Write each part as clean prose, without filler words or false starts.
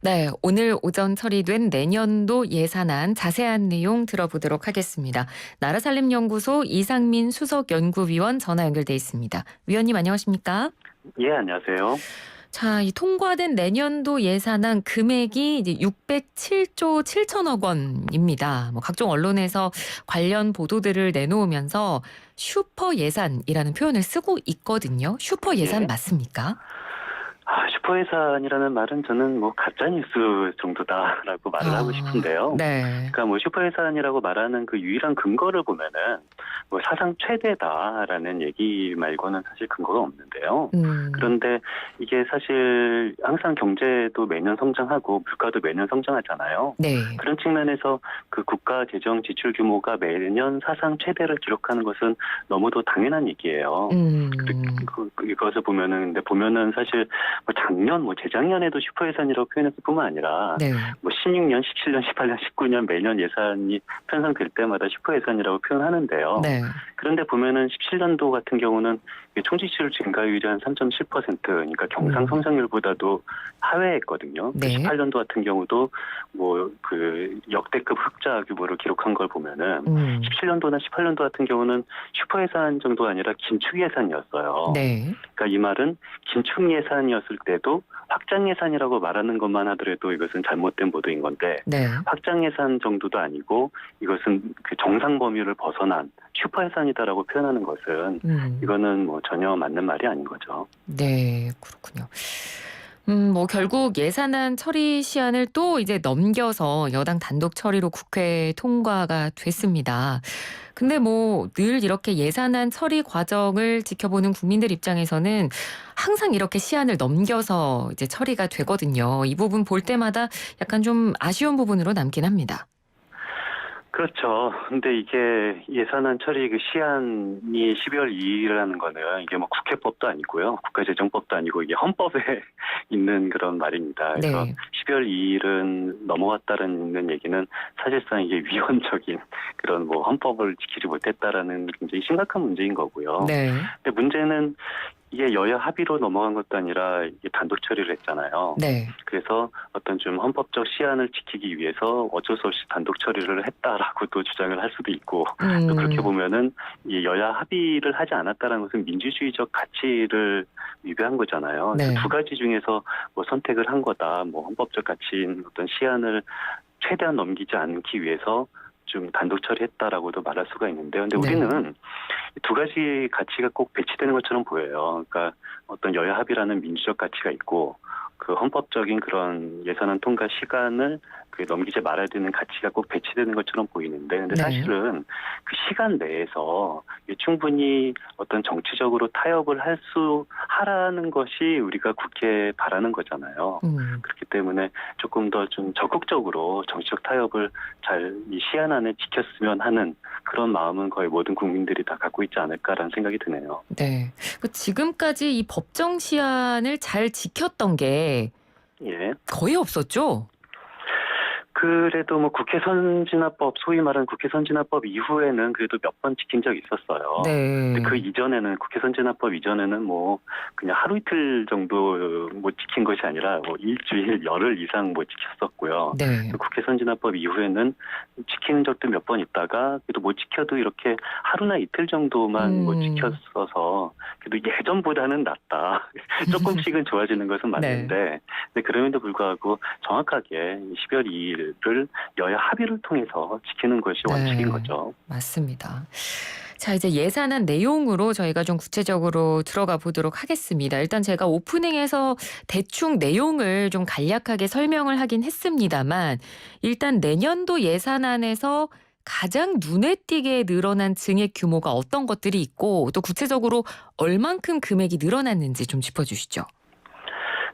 네, 오늘 오전 처리된 내년도 예산안 자세한 내용 들어보도록 하겠습니다. 나라살림연구소 이상민 수석연구위원 전화 연결돼 있습니다. 위원님 안녕하십니까? 예, 안녕하세요. 자, 이 통과된 내년도 예산안 금액이 이제 607조 7천억 원입니다. 뭐 각종 언론에서 관련 보도들을 내놓으면서 슈퍼 예산이라는 표현을 쓰고 있거든요. 슈퍼 예산 예. 맞습니까? 슈퍼 예산이라는 말은 저는 뭐 가짜 뉴스 정도다라고 말을 하고 싶은데요. 네. 그러니까 뭐 슈퍼 예산이라고 말하는 그 유일한 근거를 보면은 뭐 사상 최대다라는 얘기 말고는 사실 근거가 없는데요. 음, 그런데 이게 사실 항상 경제도 매년 성장하고 물가도 매년 성장하잖아요. 네. 그런 측면에서 그 국가 재정 지출 규모가 매년 사상 최대를 기록하는 것은 너무도 당연한 얘기예요. 음, 이것을 보면은, 근데 보면은 사실 뭐 작년, 뭐 재작년에도 슈퍼 예산이라고 표현했을 뿐만 아니라 네. 뭐 16년, 17년, 18년, 19년 매년 예산이 편성될 때마다 슈퍼 예산이라고 표현하는데요. 네. 그런데 보면은 17년도 같은 경우는 총지출 증가율이 한 3.7%, 그러니까 경상 음, 성장률보다도 하회했거든요. 또 네. 18년도 같은 경우도 뭐 그 역대급 흑자 규모를 기록한 걸 보면은 음, 17년도나 18년도 같은 경우는 슈퍼 예산 정도가 아니라 긴축 예산이었어요. 네. 그러니까 이 말은 긴축 예산이었을 때도 확장 예산이라고 말하는 것만 하더라도 이것은 잘못된 보도인 건데, 네. 확장 예산 정도도 아니고 이것은 그 정상 범위를 벗어난 슈퍼 예산이다라고 표현하는 것은 음, 이거는 뭐 전혀 맞는 말이 아닌 거죠. 네. 그렇군요. 뭐 결국 예산안 처리 시한을 또 이제 넘겨서 여당 단독 처리로 국회 통과가 됐습니다. 근데 뭐 늘 이렇게 예산안 처리 과정을 지켜보는 국민들 입장에서는 항상 이렇게 시한을 넘겨서 이제 처리가 되거든요. 이 부분 볼 때마다 약간 좀 아쉬운 부분으로 남긴 합니다. 그렇죠. 근데 이게 예산안 처리 그 시한이 12월 2일이라는 거는 이게 뭐 국회법도 아니고요. 국가재정법도 아니고 이게 헌법에 있는 그런 말입니다. 그래서 네. 12월 2일은 넘어갔다는 얘기는 사실상 이게 위헌적인 그런 뭐 헌법을 지키지 못했다라는 굉장히 심각한 문제인 거고요. 네. 근데 문제는 이게 여야 합의로 넘어간 것도 아니라 이게 단독 처리를 했잖아요. 네. 그래서 어떤 좀 헌법적 시한을 지키기 위해서 어쩔 수 없이 단독 처리를 했다라고도 주장을 할 수도 있고, 또 그렇게 음, 보면은 이 여야 합의를 하지 않았다는 것은 민주주의적 가치를 위배한 거잖아요. 그래서 두 네. 가지 중에서 뭐 선택을 한 거다. 뭐 헌법적 가치인 어떤 시한을 최대한 넘기지 않기 위해서 좀 단독 처리했다라고도 말할 수가 있는데요. 근데 네. 우리는 두 가지 가치가 꼭 배치되는 것처럼 보여요. 그러니까 어떤 여야 합의라는 민주적 가치가 있고, 그 헌법적인 그런 예산안 통과 시간을 그 넘기지 말아야 되는 가치가 꼭 배치되는 것처럼 보이는데, 근데 네. 사실은 그 시간 내에서 충분히 어떤 정치적으로 타협을 하라는 것이 우리가 국회에 바라는 거잖아요. 음. 그렇기 때문에 조금 더 좀 적극적으로 정치적 타협을 잘 이 시한 안에 지켰으면 하는 그런 마음은 거의 모든 국민들이 다 갖고 있지 않을까라는 생각이 드네요. 네. 그 지금까지 이 법정 시한을 잘 지켰던 게 예. 거의 없었죠? 그래도 뭐 국회 선진화법, 소위 말하는 국회 선진화법 이후에는 그래도 몇 번 지킨 적이 있었어요. 근데 그 네. 이전에는, 국회 선진화법 이전에는 뭐 그냥 하루 이틀 정도 못 지킨 것이 아니라 뭐 일주일, 열흘 이상 못 지켰었고요. 네. 국회 선진화법 이후에는 지키는 적도 몇 번 있다가 그래도 못 지켜도 이렇게 하루나 이틀 정도만 못 음. 지켰어서 그래도 예전보다는 낫다. 조금씩은 좋아지는 것은 네. 맞는데, 근데 그럼에도 불구하고 정확하게 12월 2일을 여야 합의를 통해서 지키는 것이 원칙인 네. 거죠. 맞습니다. 자, 이제 예산안 내용으로 저희가 좀 구체적으로 들어가 보도록 하겠습니다. 일단 제가 오프닝에서 대충 내용을 좀 간략하게 설명을 하긴 했습니다만 일단 내년도 예산안에서 가장 눈에 띄게 늘어난 증액 규모가 어떤 것들이 있고 또 구체적으로 얼만큼 금액이 늘어났는지 좀 짚어주시죠.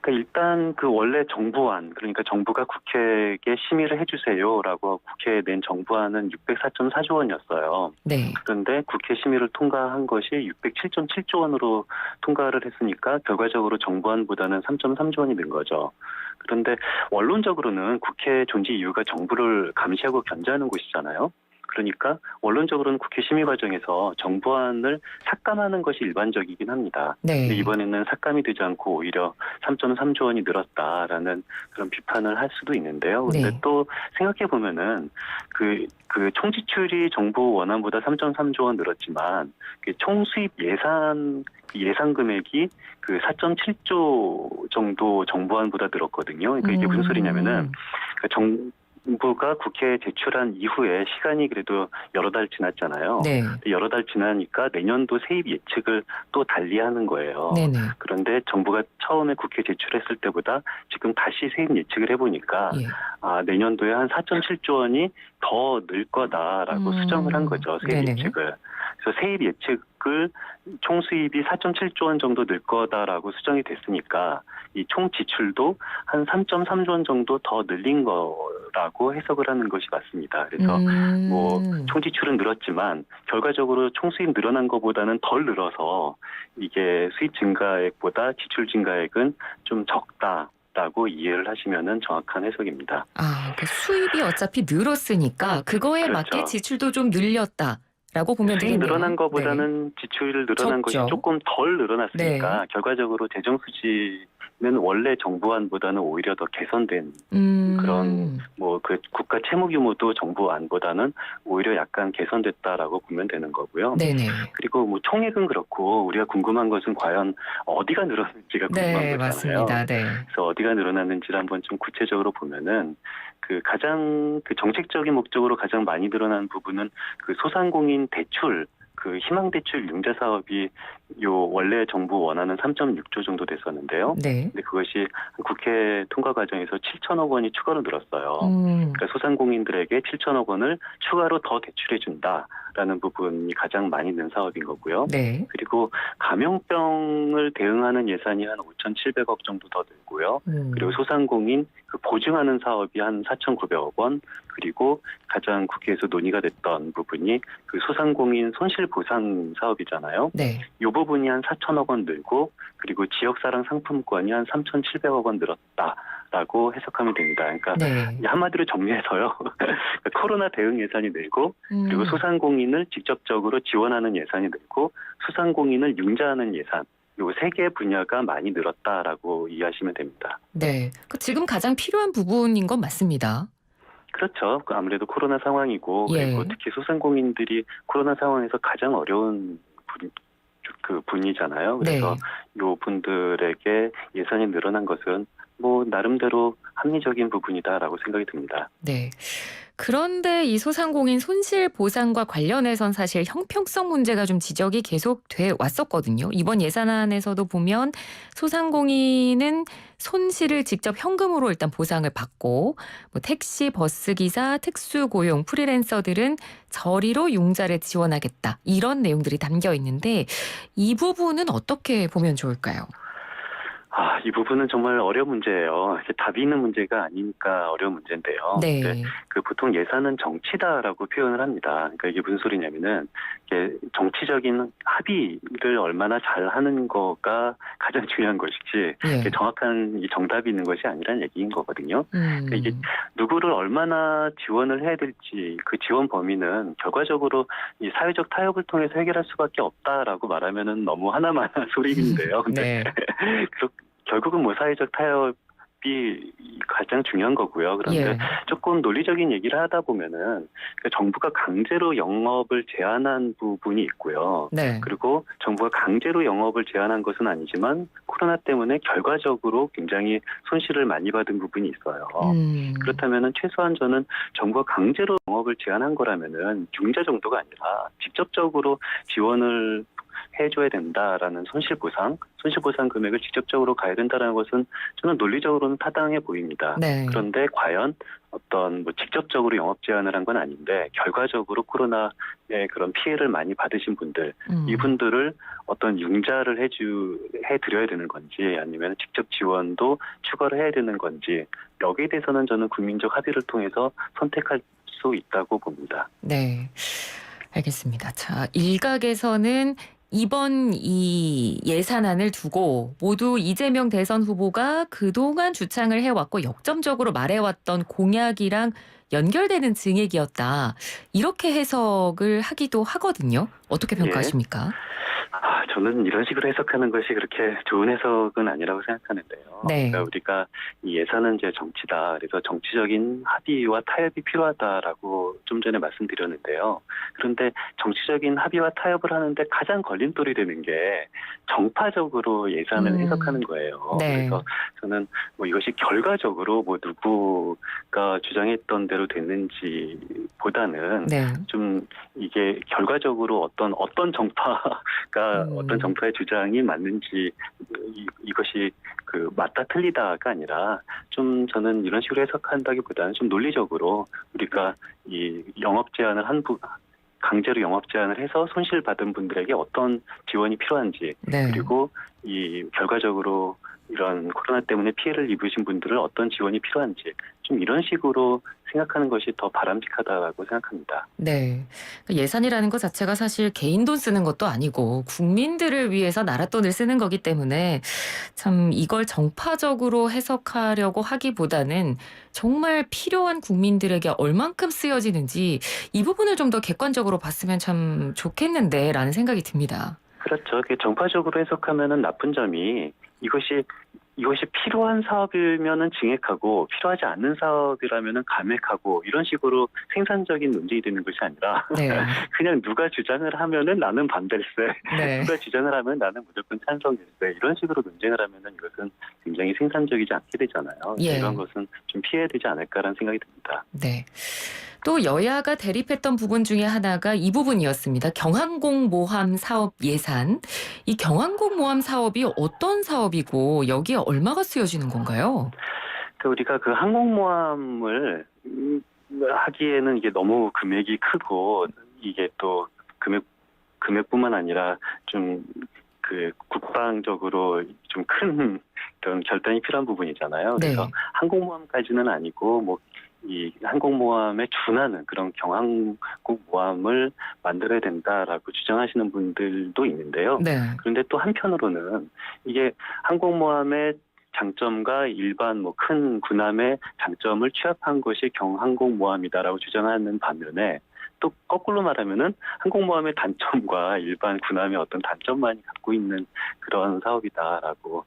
그러니까 일단 그 원래 정부안, 그러니까 정부가 국회에 심의를 해주세요라고 국회에 낸 정부안은 604.4조 원이었어요. 네. 그런데 국회 심의를 통과한 것이 607.7조 원으로 통과를 했으니까 결과적으로 정부안보다는 3.3조 원이 는 거죠. 그런데 원론적으로는 국회 존재 이유가 정부를 감시하고 견제하는 곳이잖아요. 그러니까 원론적으로는 국회 심의 과정에서 정부안을 삭감하는 것이 일반적이긴 합니다. 근데 네. 이번에는 삭감이 되지 않고 오히려 3.3조 원이 늘었다라는 그런 비판을 할 수도 있는데요. 근데 네. 또 생각해 보면은 그 총지출이 정부 원안보다 3.3조 원 늘었지만 그 총수입 예산 금액이 그 4.7조 정도 정부안보다 늘었거든요. 그러니까 이게 무슨 소리냐면은 그 정부가 국회에 제출한 이후에 시간이 그래도 여러 달 지났잖아요. 네. 여러 달 지나니까 내년도 세입 예측을 또 달리하는 거예요. 네네. 그런데 정부가 처음에 국회 제출했을 때보다 지금 다시 세입 예측을 해보니까 예. 내년도에 한 4.7조 원이 더 늘 거다라고 수정을 한 거죠. 세입 네네. 예측을. 그래서 세입 예측을 총수입이 4.7조 원 정도 늘 거다라고 수정이 됐으니까 이 총 지출도 한 3.3조 원 정도 더 늘린 거라고 해석을 하는 것이 맞습니다. 그래서 뭐 총 지출은 늘었지만 결과적으로 총수입 늘어난 것보다는 덜 늘어서 이게 수입 증가액보다 지출 증가액은 좀 적다라고 이해를 하시면은 정확한 해석입니다. 그 수입이 어차피 늘었으니까 그거에 그렇죠. 맞게 지출도 좀 늘렸다라고 보면 수입 되겠네요. 늘어난 네. 것보다는 지출이 늘어난 것이 적죠. 조금 덜 늘어났으니까 네. 결과적으로 재정 수지는 원래 정부안보다는 오히려 더 개선된 그런 뭐 그 국가 채무 규모도 정부안보다는 오히려 약간 개선됐다라고 보면 되는 거고요. 네네. 그리고 뭐 총액은 그렇고 우리가 궁금한 것은 과연 어디가 늘었는지가 궁금한 네, 거잖아요. 맞습니다. 네. 그래서 어디가 늘어났는지를 한번 좀 구체적으로 보면은 그 가장 그 정책적인 목적으로 가장 많이 늘어난 부분은 그 소상공인 대출 그 희망대출 융자 사업이 요 원래 정부 원안은 3.6조 정도 됐었는데요. 네. 근데 그것이 국회 통과 과정에서 7천억 원이 추가로 늘었어요. 그러니까 소상공인들에게 7천억 원을 추가로 더 대출해 준다라는 부분이 가장 많이 는 사업인 거고요. 네. 그리고 감염병을 대응하는 예산이 한 5,700억 정도 더 늘고요. 그리고 소상공인 그 보증하는 사업이 한 4,900억 원, 그리고 가장 국회에서 논의가 됐던 부분이 그 소상공인 손실보상 사업이잖아요. 네. 이 부분이 한 4천억 원 늘고, 그리고 지역사랑 상품권이 한 3,700억 원 늘었다라고 해석하면 됩니다. 그러니까 네. 한마디로 정리해서요. 코로나 대응 예산이 늘고, 그리고 소상공인을 직접적으로 지원하는 예산이 늘고, 소상공인을 융자하는 예산, 요 세 개 분야가 많이 늘었다라고 이해하시면 됩니다. 네. 지금 가장 필요한 부분인 건 맞습니다. 그렇죠. 아무래도 코로나 상황이고, 예. 그리고 특히 소상공인들이 코로나 상황에서 가장 어려운 분이잖아요. 그래서 네. 요 분들에게 예산이 늘어난 것은 뭐 나름대로 합리적인 부분이다라고 생각이 듭니다. 네. 그런데 이 소상공인 손실 보상과 관련해선 사실 형평성 문제가 좀 지적이 계속 돼 왔었거든요. 이번 예산안에서도 보면 소상공인은 손실을 직접 현금으로 일단 보상을 받고, 뭐 택시, 버스 기사, 특수고용, 프리랜서들은 저리로 융자를 지원하겠다, 이런 내용들이 담겨 있는데 이 부분은 어떻게 보면 좋을까요? 이 부분은 정말 어려운 문제예요. 답이 있는 문제가 아니니까 어려운 문제인데요. 네. 근데 그 보통 예산은 정치다라고 표현을 합니다. 그러니까 이게 무슨 소리냐면은 이게 정치적인 합의를 얼마나 잘 하는 거가 가장 중요한 것이지 예. 정확한 이 정답이 있는 것이 아니라는 얘기인 거거든요. 그러니까 이게 누구를 얼마나 지원을 해야 될지 그 지원 범위는 결과적으로 이 사회적 타협을 통해서 해결할 수밖에 없다라고 말하면은 너무 하나만 소리인데요. 근데 네. 결국은 뭐 사회적 타협이 가장 중요한 거고요. 그런데 예. 조금 논리적인 얘기를 하다 보면은 정부가 강제로 영업을 제한한 부분이 있고요. 네. 그리고 정부가 강제로 영업을 제한한 것은 아니지만 코로나 때문에 결과적으로 굉장히 손실을 많이 받은 부분이 있어요. 그렇다면은 최소한 저는 정부가 강제로 영업을 제한한 거라면은 융자 정도가 아니라 직접적으로 지원을 해줘야 된다라는 손실보상 금액을 직접적으로 가야 된다는 것은 저는 논리적으로는 타당해 보입니다. 네. 그런데 과연 어떤 뭐 직접적으로 영업 제한을 한 건 아닌데 결과적으로 코로나의 그런 피해를 많이 받으신 분들, 이분들을 어떤 융자를 해드려야 되는 건지 아니면 직접 지원도 추가로 해야 되는 건지 여기에 대해서는 저는 국민적 합의를 통해서 선택할 수 있다고 봅니다. 네. 알겠습니다. 자, 일각에서는 이번 이 예산안을 두고 모두 이재명 대선 후보가 그동안 주창을 해왔고 역점적으로 말해왔던 공약이랑 연결되는 증액이었다. 이렇게 해석을 하기도 하거든요. 어떻게 예. 평가하십니까? 저는 이런 식으로 해석하는 것이 그렇게 좋은 해석은 아니라고 생각하는데요. 네. 그러니까 우리가 이 예산은 이제 정치다. 그래서 정치적인 합의와 타협이 필요하다라고 좀 전에 말씀드렸는데요. 그런데 정치적인 합의와 타협을 하는데 가장 걸림돌이 되는 게 정파적으로 예산을 해석하는 거예요. 네. 그래서 저는 뭐 이것이 결과적으로 뭐 누구가 주장했던 대로 됐는지보다는 네. 좀 이게 결과적으로 어떤 정파가 어떤 정파의 주장이 맞는지 이것이 그 맞다 틀리다가 아니라 좀 저는 이런 식으로 해석한다기보다는 좀 논리적으로 우리가 이 영업 제한을 강제로 영업 제한을 해서 손실 받은 분들에게 어떤 지원이 필요한지 네. 그리고 이 결과적으로 이런 코로나 때문에 피해를 입으신 분들은 어떤 지원이 필요한지 좀 이런 식으로 생각하는 것이 더 바람직하다고 생각합니다. 네. 예산이라는 것 자체가 사실 개인 돈 쓰는 것도 아니고 국민들을 위해서 나라 돈을 쓰는 거기 때문에 참 이걸 정파적으로 해석하려고 하기보다는 정말 필요한 국민들에게 얼만큼 쓰여지는지 이 부분을 좀 더 객관적으로 봤으면 참 좋겠는데라는 생각이 듭니다. 그렇죠. 정파적으로 해석하면은 나쁜 점이 이것이 필요한 사업이면은 증액하고 필요하지 않는 사업이라면은 감액하고 이런 식으로 생산적인 논쟁이 되는 것이 아니라 네. 그냥 누가 주장을 하면은 나는 반대일세, 네. 누가 주장을 하면 나는 무조건 찬성일세 이런 식으로 논쟁을 하면은 이것은 굉장히 생산적이지 않게 되잖아요. 예. 이런 것은 좀 피해야 되지 않을까라는 생각이 듭니다. 네. 또 여야가 대립했던 부분 중에 하나가 이 부분이었습니다. 경항공모함 사업 예산. 이 경항공모함 사업이 어떤 사업이고 여기에 얼마가 쓰여지는 건가요? 우리가 그 항공모함을 하기에는 이게 너무 금액이 크고 이게 또 금액뿐만 아니라 좀 그 국방적으로 좀 큰 이런 결단이 필요한 부분이잖아요. 그래서 네. 항공모함까지는 아니고 뭐 이 항공모함에 준하는 그런 경항공모함을 만들어야 된다라고 주장하시는 분들도 있는데요. 네. 그런데 또 한편으로는 이게 항공모함의 장점과 일반 뭐 큰 군함의 장점을 취합한 것이 경항공모함이다라고 주장하는 반면에 또 거꾸로 말하면은 항공모함의 단점과 일반 군함의 어떤 단점만이 갖고 있는 그런 사업이다라고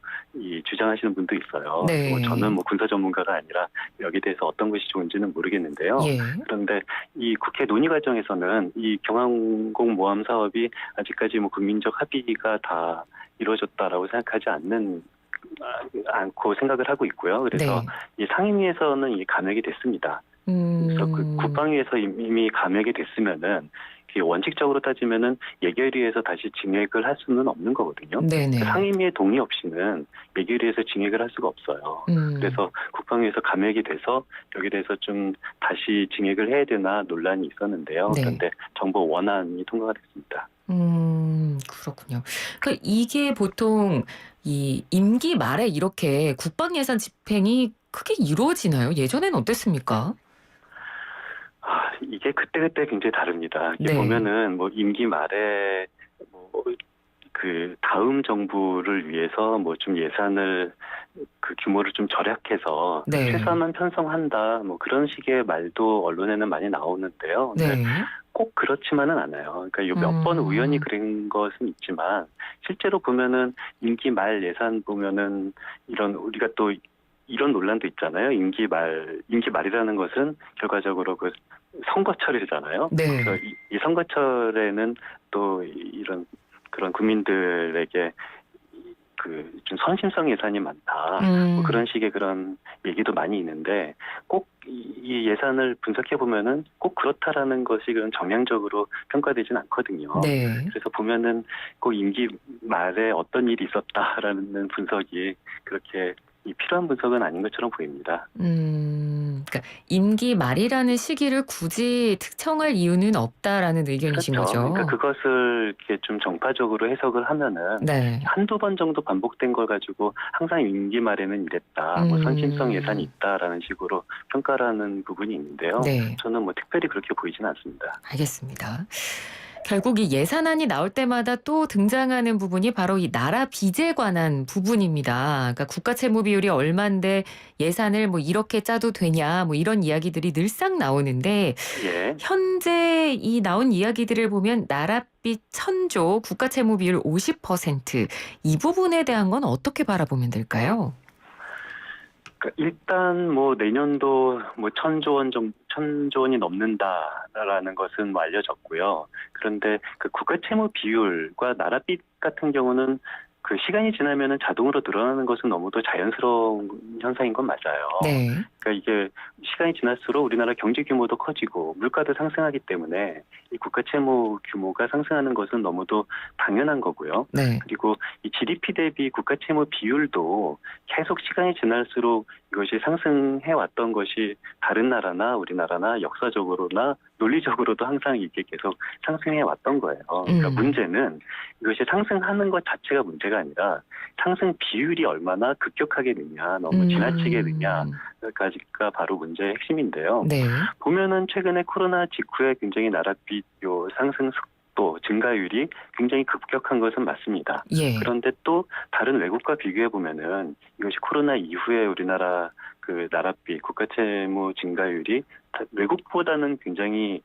주장하시는 분도 있어요. 네. 뭐 저는 뭐 군사 전문가가 아니라 여기에 대해서 어떤 것이 좋은지는 모르겠는데요. 예. 그런데 이 국회 논의 과정에서는 이 경항공모함 사업이 아직까지 뭐 국민적 합의가 다 이루어졌다라고 생각하지 않고 생각을 하고 있고요. 그래서 네. 이 상임위에서는 이게 감액이 됐습니다. 그래서 그 국방위에서 이미 감액이 됐으면은 원칙적으로 따지면은 예결위에서 다시 증액을 할 수는 없는 거거든요. 네네. 상임위의 동의 없이는 예결위에서 증액을 할 수가 없어요. 그래서 국방위에서 감액이 돼서 여기에 대해서 좀 다시 증액을 해야 되나 논란이 있었는데요. 네. 그런데 정부 원안이 통과가 됐습니다. 그렇군요. 그러니까 이게 보통 이 임기 말에 이렇게 국방 예산 집행이 크게 이루어지나요? 예전에는 어땠습니까? 이게 그때그때 굉장히 다릅니다. 이게 네. 보면은 뭐 임기 말에 뭐 그 다음 정부를 위해서 뭐 좀 예산을 그 규모를 좀 절약해서 네. 최소한만 편성한다 뭐 그런 식의 말도 언론에는 많이 나오는데요. 근데 네. 꼭 그렇지만은 않아요. 그러니까 몇 번 우연히 그런 것은 있지만 실제로 보면은 임기 말 예산 보면은 우리가 또 이런 논란도 있잖아요. 임기 말이라는 것은 결과적으로 그 선거철이잖아요. 네. 그래서 이 선거철에는 또 이런 그런 국민들에게 그 좀 선심성 예산이 많다. 뭐 그런 식의 그런 얘기도 많이 있는데 꼭 이 예산을 분석해 보면은 꼭 그렇다라는 것이 그런 정량적으로 평가되지는 않거든요. 네. 그래서 보면은 꼭 임기 말에 어떤 일이 있었다라는 분석이 그렇게 필요한 분석은 아닌 것처럼 보입니다. 그러니까 임기 말이라는 시기를 굳이 특정할 이유는 없다라는 의견이신 그렇죠. 거죠. 그러니까 그것을 이렇게 좀 정파적으로 해석을 하면은 네. 한두 번 정도 반복된 걸 가지고 항상 임기 말에는 이랬다, 뭐 선심성 예산이 있다라는 식으로 평가라는 부분이 있는데요. 네. 저는 뭐 특별히 그렇게 보이지는 않습니다. 알겠습니다. 결국 이 예산안이 나올 때마다 또 등장하는 부분이 바로 이 나라 빚에 관한 부분입니다. 그러니까 국가 채무 비율이 얼만데 예산을 뭐 이렇게 짜도 되냐 뭐 이런 이야기들이 늘상 나오는데 예. 현재 이 나온 이야기들을 보면 나라빚 1,000조, 국가 채무 비율 50%이 부분에 대한 건 어떻게 바라보면 될까요? 그러니까 일단 뭐 내년도 뭐 1,000조 원이 넘는다라는 것은 뭐 알려졌고요. 그런데 그 국가 채무 비율과 나라빚 같은 경우는 그 시간이 지나면은 자동으로 늘어나는 것은 너무도 자연스러운 현상인 건 맞아요. 네. 그러니까 이게 시간이 지날수록 우리나라 경제 규모도 커지고 물가도 상승하기 때문에 이 국가 채무 규모가 상승하는 것은 너무도 당연한 거고요. 네. 그리고 이 GDP 대비 국가 채무 비율도 계속 시간이 지날수록 이것이 상승해 왔던 것이 다른 나라나 우리나라나 역사적으로나 논리적으로도 항상 이게 계속 상승해 왔던 거예요. 그러니까 문제는 이것이 상승하는 것 자체가 문제가 아니라 상승 비율이 얼마나 급격하게 느냐, 너무 지나치게 느냐까지가 바로 문제의 핵심인데요. 네. 보면은 최근에 코로나 직후에 굉장히 나라빚 요 상승 속도 증가율이 굉장히 급격한 것은 맞습니다. 예. 그런데 또 다른 외국과 비교해 보면은 이것이 코로나 이후에 우리나라 그 나라빚 국가 채무 증가율이 외국보다는 굉장히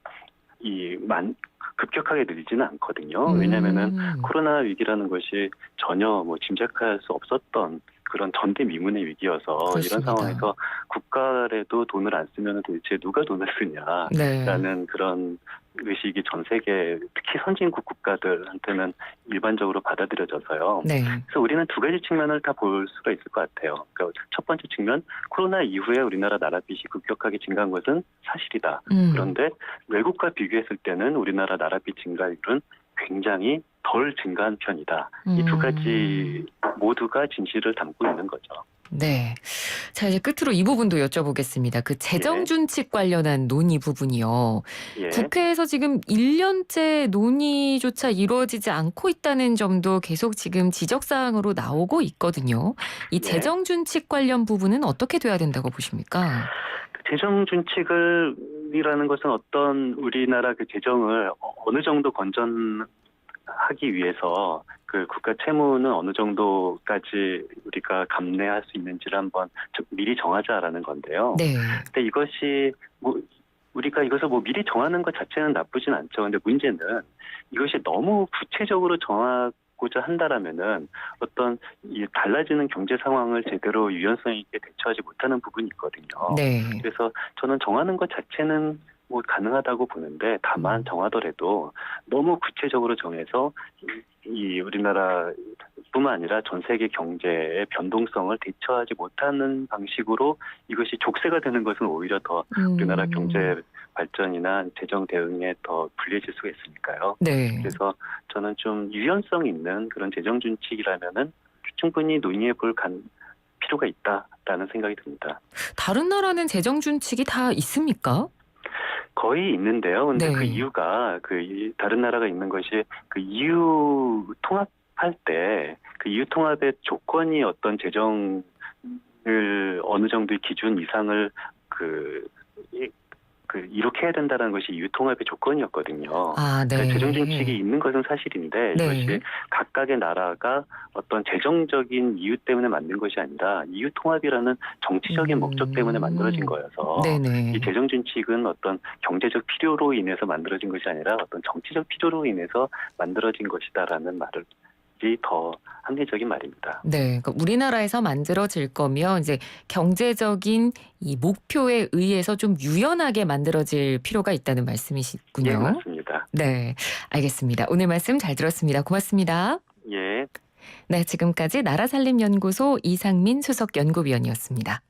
급격하게 늘지는 않거든요. 왜냐하면은 코로나 위기라는 것이 전혀 뭐 짐작할 수 없었던 그런 전대미문의 위기여서 그렇습니다. 이런 상황에서 국가라도 돈을 안 쓰면 도대체 누가 돈을 쓰냐라는 네. 그런 의식이 전 세계 특히 선진국 국가들한테는 일반적으로 받아들여져서요. 네. 그래서 우리는 두 가지 측면을 다 볼 수가 있을 것 같아요. 그러니까 첫 번째 측면, 코로나 이후에 우리나라 나라빚이 급격하게 증가한 것은 사실이다. 그런데 외국과 비교했을 때는 우리나라 나라빚 증가율은 굉장히 덜 증가한 편이다. 이 두 가지 모두가 진실을 담고 있는 거죠. 네. 자, 이제 끝으로 이 부분도 여쭤보겠습니다. 그 재정 준칙 관련한 논의 부분이요. 예. 국회에서 지금 1년째 논의조차 이루어지지 않고 있다는 점도 계속 지금 지적사항으로 나오고 있거든요. 이 네. 재정 준칙 관련 부분은 어떻게 돼야 된다고 보십니까? 재정 준칙이라는 것은 어떤 우리나라 그 재정을 어느 정도 건전하기 위해서 그 국가 채무는 어느 정도까지 우리가 감내할 수 있는지를 한번 미리 정하자라는 건데요. 네. 근데 이것이 뭐 우리가 이것을 뭐 미리 정하는 것 자체는 나쁘진 않죠. 근데 문제는 이것이 너무 구체적으로 정하고자 한다라면은 어떤 이 달라지는 경제 상황을 제대로 유연성 있게 대처하지 못하는 부분이 있거든요. 네. 그래서 저는 정하는 것 자체는 뭐 가능하다고 보는데 다만 정하더라도 너무 구체적으로 정해서 이 우리나라뿐만 아니라 전 세계 경제의 변동성을 대처하지 못하는 방식으로 이것이 족쇄가 되는 것은 오히려 더 우리나라 경제 발전이나 재정 대응에 더 불리해질 수가 있으니까요. 네. 그래서 저는 좀 유연성 있는 그런 재정 준칙이라면은 충분히 논의해 볼 필요가 있다라는 생각이 듭니다. 다른 나라는 재정 준칙이 다 있습니까? 거의 있는데요. 근데 네. 그 이유가 다른 나라가 있는 것이 그 EU 통합할 때 그 EU 통합의 조건이 어떤 재정을 어느 정도의 기준 이상을 이렇게 해야 된다는 것이 EU 통합의 조건이었거든요. 아, 네. 그러니까 재정 준칙이 있는 것은 사실인데 네. 이것이 각각의 나라가 어떤 재정적인 이유 때문에 만든 것이 아니라 EU 통합이라는 정치적인 목적 때문에 만들어진 거여서 네네. 이 재정 준칙은 어떤 경제적 필요로 인해서 만들어진 것이 아니라 어떤 정치적 필요로 인해서 만들어진 것이다라는 말이 더 합리적인 말입니다. 네, 그러니까 우리나라에서 만들어질 거면 이제 경제적인 이 목표에 의해서 좀 유연하게 만들어질 필요가 있다는 말씀이시군요. 예, 맞습니다. 네, 알겠습니다. 오늘 말씀 잘 들었습니다. 고맙습니다. 예. 네, 지금까지 나라살림연구소 이상민 수석 연구위원이었습니다.